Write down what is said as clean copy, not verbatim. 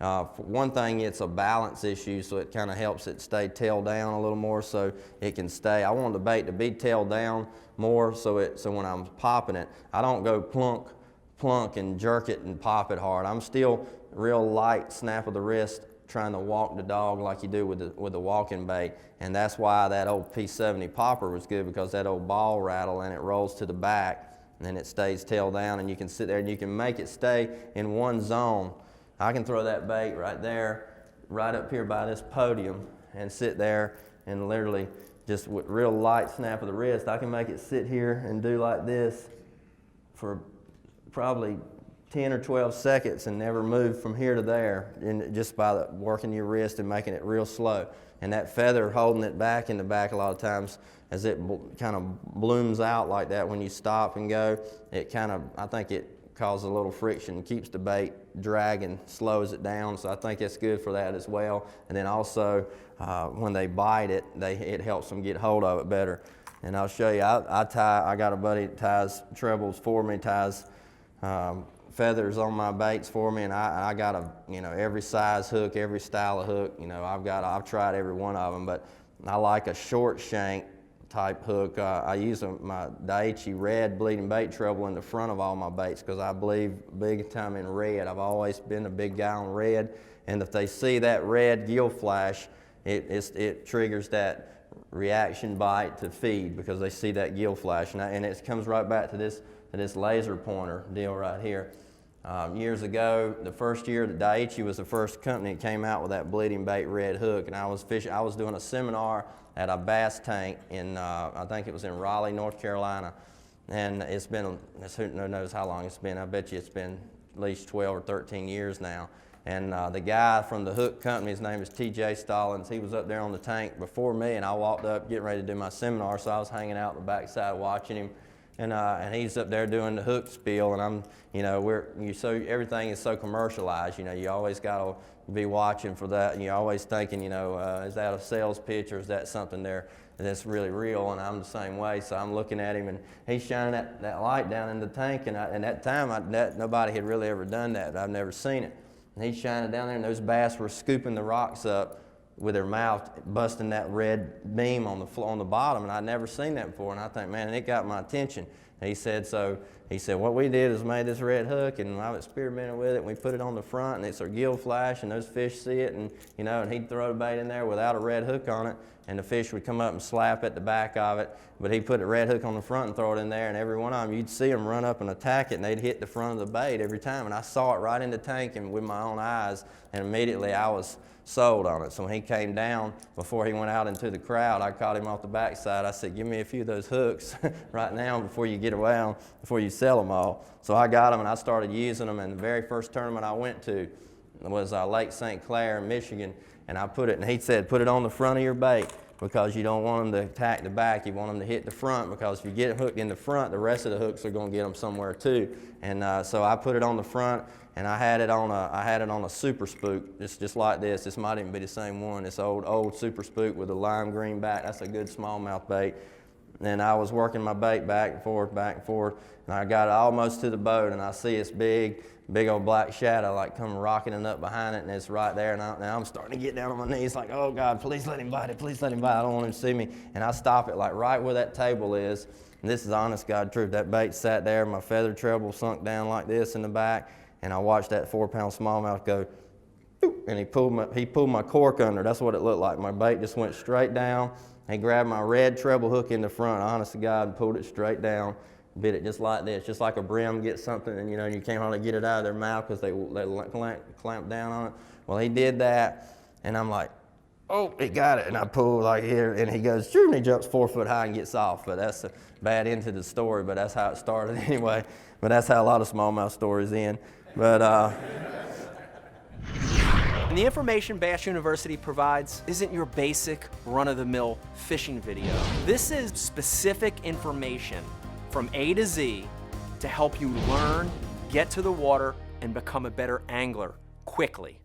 For one thing, it's a balance issue, so it kind of helps it stay tail down a little more so it can stay. I want the bait to be tail down more so when I'm popping it, I don't go plunk, plunk and jerk it and pop it hard. I'm still real light snap of the wrist trying to walk the dog like you do with the walking bait. And that's why that old P70 popper was good, because that old ball rattle and it rolls to the back and then it stays tail down, and you can sit there and you can make it stay in one zone. I can throw that bait right there, right up here by this podium, and sit there and literally just with real light snap of the wrist, I can make it sit here and do like this for probably 10 or 12 seconds and never move from here to there, and just by working your wrist and making it real slow. And that feather holding it back in the back a lot of times, as it kind of blooms out like that when you stop and go, it kind of, I think it causes a little friction, keeps the bait dragging, slows it down, so I think it's good for that as well. And then also when they bite it, it helps them get hold of it better. And I'll show you, I got a buddy that ties trebles for me, ties feathers on my baits for me, and I got every size hook, every style of hook. I've tried every one of them, but I like a short shank type hook. I use my Daiichi red bleeding bait treble in the front of all my baits because I believe big time in red. I've always been a big guy on red, and if they see that red gill flash, it triggers that reaction bite to feed because they see that gill flash, and it comes right back to this laser pointer deal right here. Years ago, the first year that Daiichi was the first company that came out with that bleeding bait red hook, and I was doing a seminar at a bass tank in, I think it was in Raleigh, North Carolina, and who knows how long it's been. I bet you it's been at least 12 or 13 years now. And the guy from the hook company, his name is TJ Stallings, he was up there on the tank before me, and I walked up getting ready to do my seminar, so I was hanging out the backside watching him. And he's up there doing the hook spiel, and I'm, everything is so commercialized. You always got to be watching for that, and you're always thinking, is that a sales pitch or is that something there that's really real? And I'm the same way, so I'm looking at him, and he's shining that light down in the tank, and at that time, nobody had really ever done that. I've never seen it. And he's shining down there, and those bass were scooping the rocks up with their mouth, busting that red beam on the bottom, and I'd never seen that before. And I think, man, it got my attention. And he said, what we did is made this red hook, and I've experimented with it, and we put it on the front, and it's a gill flash, and those fish see it, and and he'd throw the bait in there without a red hook on it, and the fish would come up and slap at the back of it, but he'd put a red hook on the front and throw it in there, and every one of them, you'd see them run up and attack it, and they'd hit the front of the bait every time, and I saw it right in the tank and with my own eyes, and immediately I was sold on it. So when he came down, before he went out into the crowd, I caught him off the backside. I said, give me a few of those hooks right now before you get around, before you sell them all. So I got them and I started using them, and the very first tournament I went to was Lake St. Clair in Michigan, and I put it, and he said, put it on the front of your bait because you don't want them to attack the back, you want them to hit the front, because if you get hooked in the front, the rest of the hooks are going to get them somewhere too. And so I put it on the front, and I had it on a super spook, just like this. This might even be the same one. This old super spook with a lime green back. That's a good smallmouth bait. And I was working my bait back and forth, and I got it almost to the boat, and I see this big old black shadow like come rocketing up behind it, and it's right there. And now I'm starting to get down on my knees like, oh God, please let him bite it, please let him bite it. I don't want him to see me. And I stop it like right where that table is. And this is honest God truth. That bait sat there, my feather treble sunk down like this in the back, and I watched that 4-pound smallmouth go, and he pulled my cork under. That's what it looked like. My bait just went straight down. He grabbed my red treble hook in the front, honest to God, and pulled it straight down, bit it just like this, just like a brim gets something, and you can't hardly get it out of their mouth because they clamp down on it. Well, he did that, and I'm like, oh, he got it, and I pull like here, and he goes, shoo, and he jumps 4 foot high and gets off. But that's a bad end to the story, but that's how it started anyway. But that's how a lot of smallmouth stories end. But And the information Bass University provides isn't your basic run-of-the-mill fishing video. This is specific information from A to Z to help you learn, get to the water, and become a better angler quickly.